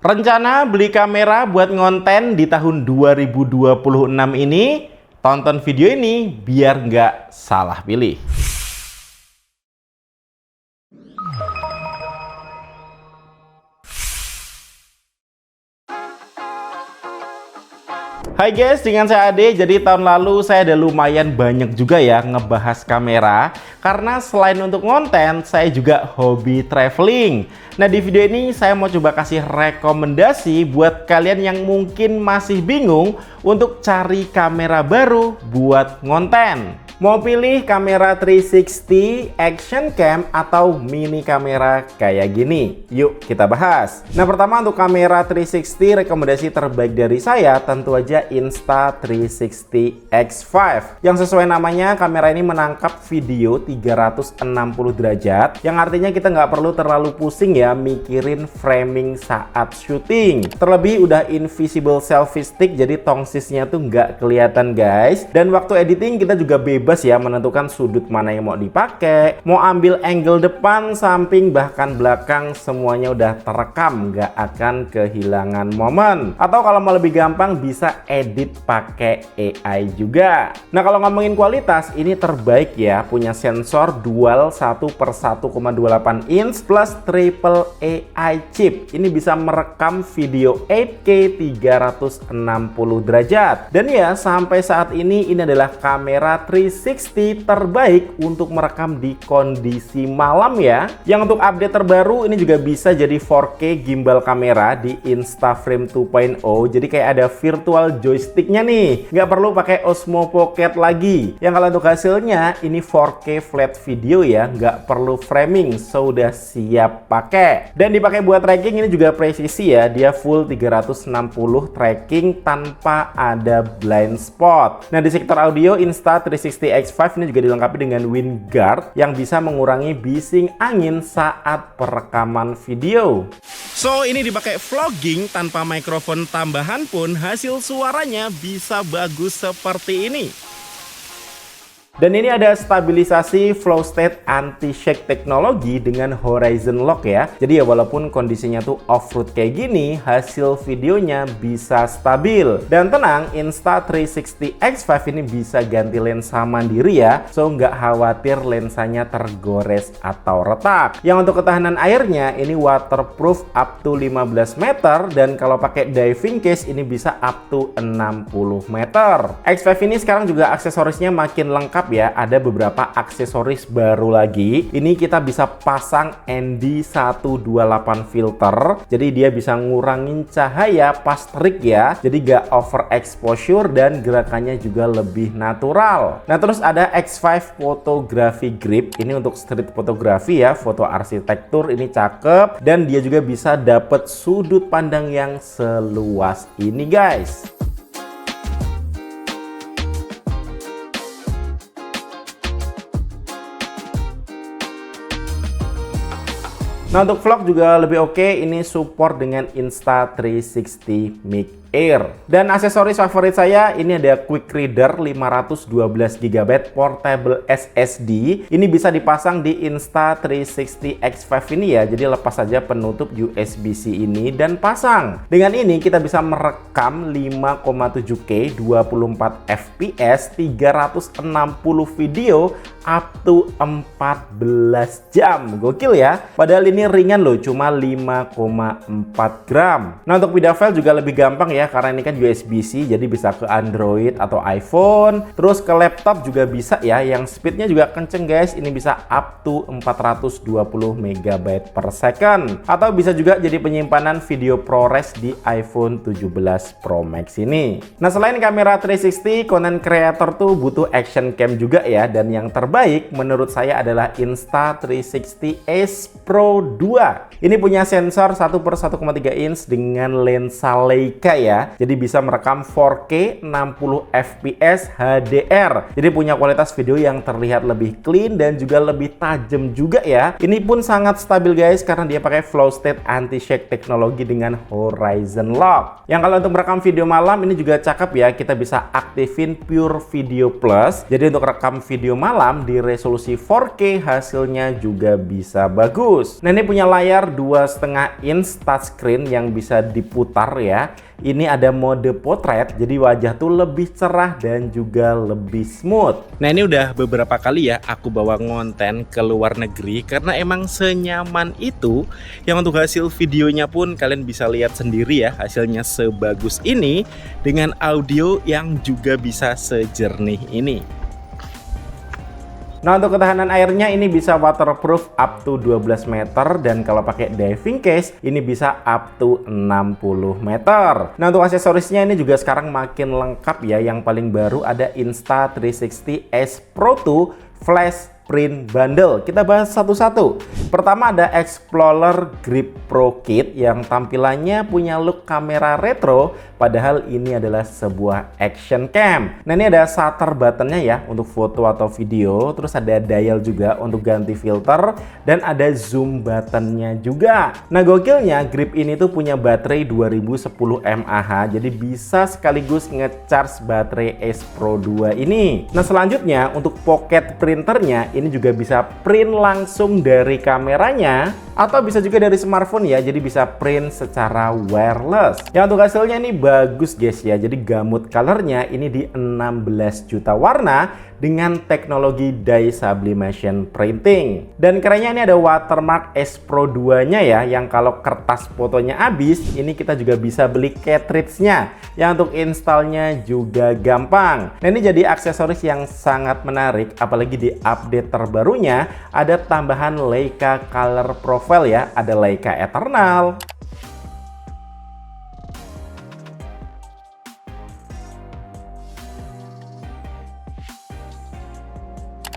Rencana beli kamera buat ngonten di tahun 2026 ini, tonton video ini biar nggak salah pilih. Hai guys, dengan saya Ade. Jadi tahun lalu saya ada lumayan banyak juga ya ngebahas kamera. Karena selain untuk konten, saya juga hobi traveling. Nah di video ini saya mau coba kasih rekomendasi buat kalian yang mungkin masih bingung untuk cari kamera baru buat ngonten. Mau pilih kamera 360, action cam, atau mini kamera kayak gini? Yuk kita bahas. Nah pertama untuk kamera 360, rekomendasi terbaik dari saya tentu aja Insta360 X5. Yang sesuai namanya, kamera ini menangkap video 360 derajat, yang artinya kita nggak perlu terlalu pusing ya mikirin framing saat syuting. Terlebih udah invisible selfie stick, jadi tongsisnya tuh nggak kelihatan guys. Dan waktu editing kita juga bebas ya menentukan sudut mana yang mau dipakai, mau ambil angle depan, samping, bahkan belakang, semuanya udah terekam, nggak akan kehilangan momen. Atau kalau mau lebih gampang bisa edit pakai AI juga. Nah kalau ngomongin kualitas, ini terbaik ya, punya sensor dual 1/1,28 inch plus triple AI chip. Ini bisa merekam video 8K 360 derajat. Dan ya sampai saat ini adalah kamera 360 terbaik untuk merekam di kondisi malam ya. Yang untuk update terbaru ini juga bisa jadi 4K gimbal kamera di InstaFrame 2.0. Jadi kayak ada virtual joysticknya nih, nggak perlu pakai Osmo Pocket lagi. Yang kalau untuk hasilnya ini 4K flat video ya, nggak perlu framing, so udah siap pakai. Dan dipakai buat tracking ini juga presisi ya, dia full 360 tracking tanpa ada blind spot. Nah di sektor audio, Insta360 X5 ini juga dilengkapi dengan wind guard yang bisa mengurangi bising angin saat perekaman video. So ini dipakai vlogging tanpa mikrofon tambahan pun hasil suaranya bisa bagus seperti ini. Dan ini ada stabilisasi flow state anti-shake teknologi dengan horizon lock ya. Jadi ya walaupun kondisinya tuh off-road kayak gini, hasil videonya bisa stabil. Dan tenang, Insta360 X5 ini bisa ganti lensa mandiri ya. So nggak khawatir lensanya tergores atau retak. Yang untuk ketahanan airnya ini waterproof up to 15 meter. Dan kalau pakai diving case ini bisa up to 60 meter. X5 ini sekarang juga aksesorisnya makin lengkap ya, ada beberapa aksesoris baru lagi. Ini kita bisa pasang ND128 filter, jadi dia bisa ngurangin cahaya pas terik ya, jadi gak overexposure dan gerakannya juga lebih natural. Nah terus ada X5 photography grip, ini untuk street fotografi ya, foto arsitektur, ini cakep. Dan dia juga bisa dapet sudut pandang yang seluas ini guys. Nah untuk vlog juga lebih oke, ini support dengan Insta360 Mic Air. Dan aksesoris favorit saya ini ada quick reader 512GB portable SSD. Ini bisa dipasang di Insta360 X5 ini ya. Jadi lepas saja penutup USB-C ini dan pasang. Dengan ini kita bisa merekam 5,7K 24 fps 360 video up to 14 jam. Gokil ya. Padahal ini ringan loh, cuma 5,4 gram. Nah untuk pindah file juga lebih gampang ya, karena ini kan USB-C, jadi bisa ke Android atau iPhone. Terus ke laptop juga bisa ya, yang speednya juga kenceng guys. Ini bisa up to 420 MB per second. Atau bisa juga jadi penyimpanan video ProRes di iPhone 17 Pro Max ini. Nah selain kamera 360, content creator tuh butuh action cam juga ya. Dan yang terbaik menurut saya adalah Insta360 Ace Pro 2. Ini punya sensor 1/1,3 inch dengan lensa Leica ya. Jadi bisa merekam 4K 60 fps HDR. Jadi punya kualitas video yang terlihat lebih clean dan juga lebih tajam juga ya. Ini pun sangat stabil guys karena dia pakai flow state anti-shake teknologi dengan horizon lock. Yang kalau untuk merekam video malam ini juga cakep ya. Kita bisa aktifin Pure Video Plus. Jadi untuk rekam video malam di resolusi 4K hasilnya juga bisa bagus. Nah ini ini punya layar 2,5 inch touchscreen yang bisa diputar ya. Ini ada mode portrait, jadi wajah tuh lebih cerah dan juga lebih smooth. Nah, ini udah beberapa kali ya aku bawa ngonten ke luar negeri karena emang senyaman itu. Yang untuk hasil videonya pun kalian bisa lihat sendiri ya, hasilnya sebagus ini dengan audio yang juga bisa sejernih ini. Nah, untuk ketahanan airnya ini bisa waterproof up to 12 meter, dan kalau pakai diving case ini bisa up to 60 meter. Nah, untuk aksesorisnya ini juga sekarang makin lengkap ya. Yang paling baru ada Insta360 S Pro 2 Flash Print Bundle. Kita bahas satu-satu. Pertama ada Explorer Grip Pro Kit yang tampilannya punya look kamera retro, padahal ini adalah sebuah action cam. Nah, ini ada shutter buttonnya ya untuk foto atau video, terus ada dial juga untuk ganti filter, dan ada zoom buttonnya juga. Nah, gokilnya grip ini tuh punya baterai 2010 mAh, jadi bisa sekaligus ngecharge baterai S Pro 2 ini. Nah, selanjutnya untuk pocket printernya ini juga bisa print langsung dari kameranya atau bisa juga dari smartphone ya, jadi bisa print secara wireless. Yang untuk hasilnya ini bagus guys ya, jadi gamut colornya ini di 16 juta warna dengan teknologi dye sublimation printing. Dan kerennya ini ada watermark S Pro 2 nya ya, yang kalau kertas fotonya habis ini kita juga bisa beli cartridge-nya, yang untuk installnya juga gampang. Nah, ini jadi aksesoris yang sangat menarik, apalagi di update terbarunya ada tambahan Leica Color Profile ya, ada Leica Eternal,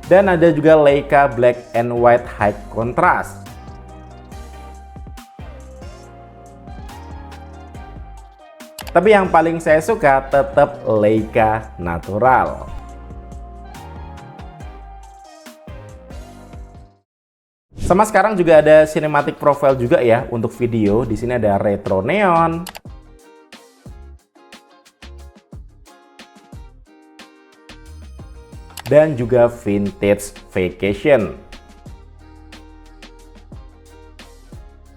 dan ada juga Leica Black and White High Contrast. Tapi yang paling saya suka tetap Leica Natural. Sama sekarang juga ada cinematic profile juga ya untuk video. Di sini ada retro neon, dan juga vintage vacation.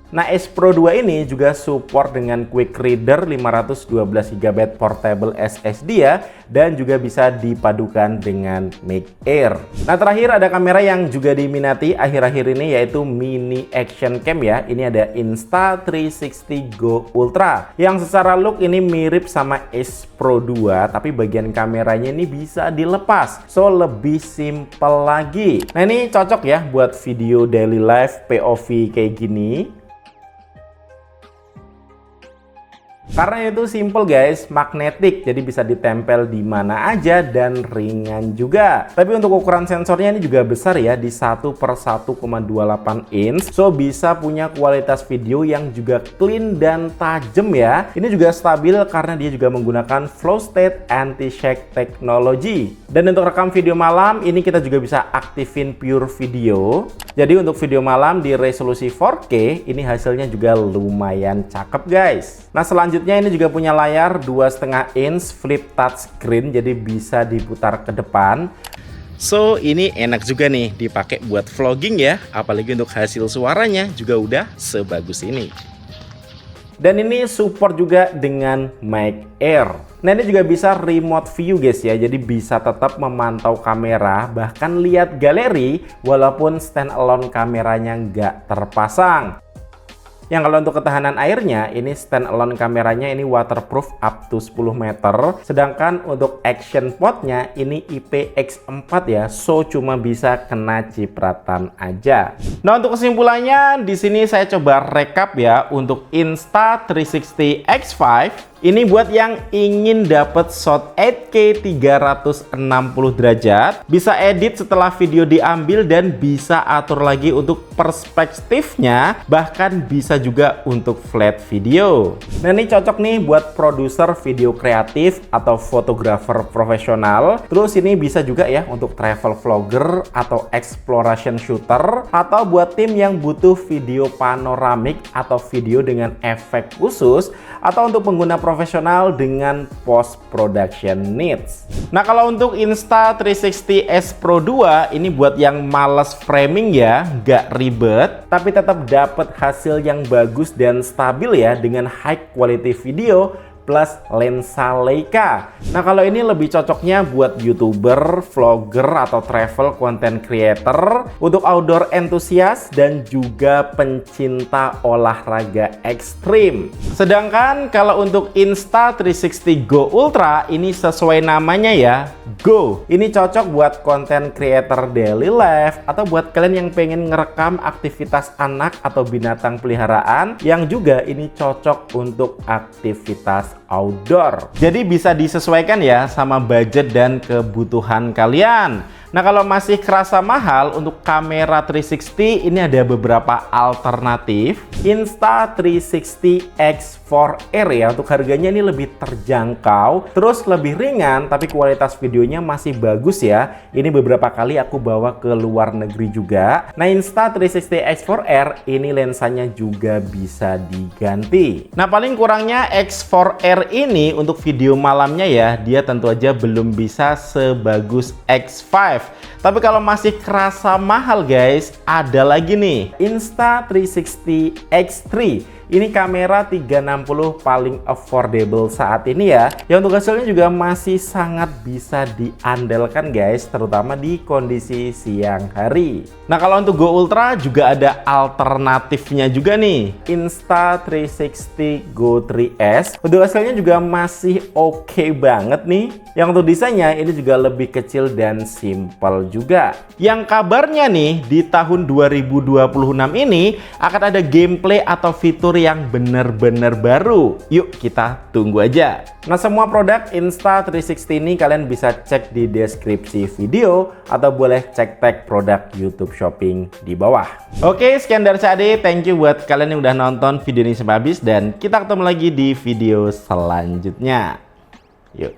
Nah, S Pro 2 ini juga support dengan quick reader 512 GB portable SSD ya, dan juga bisa dipadukan dengan Mic Air. Nah, terakhir ada kamera yang juga diminati akhir-akhir ini, yaitu mini action cam ya. Ini ada Insta360 Go Ultra yang secara look ini mirip sama S Pro 2, tapi bagian kameranya ini bisa dilepas, so lebih simple lagi. Nah, ini cocok ya buat video daily life POV kayak gini. Karena itu simple guys, magnetik, jadi bisa ditempel di mana aja dan ringan juga. Tapi untuk ukuran sensornya ini juga besar ya, di 1/1,28 inch, so bisa punya kualitas video yang juga clean dan tajam ya. Ini juga stabil karena dia juga menggunakan flow state anti-shake technology. Dan untuk rekam video malam ini kita juga bisa aktifin pure video. Jadi untuk video malam di resolusi 4K ini hasilnya juga lumayan cakep guys. Nah, selanjutnya ini juga punya layar 2,5 inch flip touch screen, jadi bisa diputar ke depan. So, ini enak juga nih dipakai buat vlogging ya, apalagi untuk hasil suaranya juga udah sebagus ini. Dan ini support juga dengan Mic Air. Nah, ini juga bisa remote view guys ya, jadi bisa tetap memantau kamera, bahkan lihat galeri walaupun standalone kameranya nggak terpasang. Yang kalau untuk ketahanan airnya, ini standalone kameranya ini waterproof up to 10 meter. Sedangkan untuk action potnya ini IPX4 ya, so cuma bisa kena cipratan aja. Nah, untuk kesimpulannya di sini saya coba rekap ya untuk Insta360 X5. Ini buat yang ingin dapat shot 8K 360 derajat, bisa edit setelah video diambil dan bisa atur lagi untuk perspektifnya, bahkan bisa juga untuk flat video. Nah, ini cocok nih buat produser video kreatif atau fotografer profesional. Terus ini bisa juga ya untuk travel vlogger atau exploration shooter, atau buat tim yang butuh video panoramik atau video dengan efek khusus, atau untuk pengguna profesional dengan post production needs. Nah, kalau untuk Insta360 S Pro 2 ini buat yang males framing ya, nggak ribet, tapi tetap dapat hasil yang bagus dan stabil ya dengan high quality video plus lensa Leica. Nah, kalau ini lebih cocoknya buat YouTuber, vlogger, atau travel content creator, untuk outdoor enthusiast dan juga pencinta olahraga ekstrim. Sedangkan kalau untuk Insta360 Go Ultra ini sesuai namanya ya, Go. Ini cocok buat content creator daily life atau buat kalian yang pengen ngerekam aktivitas anak atau binatang peliharaan, yang juga ini cocok untuk aktivitas outdoor. Jadi bisa disesuaikan ya sama budget dan kebutuhan kalian. Nah, kalau masih kerasa mahal untuk kamera 360 ini ada beberapa alternatif. Insta360 X4R ya, untuk harganya ini lebih terjangkau, terus lebih ringan, tapi kualitas videonya masih bagus ya. Ini beberapa kali aku bawa ke luar negeri juga. Nah, Insta360 X4R ini lensanya juga bisa diganti. Nah, paling kurangnya X4R ini untuk video malamnya ya, dia tentu aja belum bisa sebagus X5. Tapi kalau masih kerasa mahal guys, ada lagi nih, Insta360 X3. Ini kamera 360 paling affordable saat ini ya. Yang untuk hasilnya juga masih sangat bisa diandalkan guys, terutama di kondisi siang hari. Nah, kalau untuk Go Ultra juga ada alternatifnya juga nih, Insta360 Go 3S. Untuk hasilnya juga masih oke banget nih. Yang untuk desainnya ini juga lebih kecil dan simple juga. Yang kabarnya nih di tahun 2026 ini akan ada gameplay atau fitur yang benar-benar baru. Yuk kita tunggu aja. Nah, semua produk Insta360 ini kalian bisa cek di deskripsi video atau boleh cek tag produk YouTube Shopping di bawah. Oke, sekian dari CAD. Thank you buat kalian yang udah nonton video ini sampai habis, dan kita ketemu lagi di video selanjutnya. Yuk.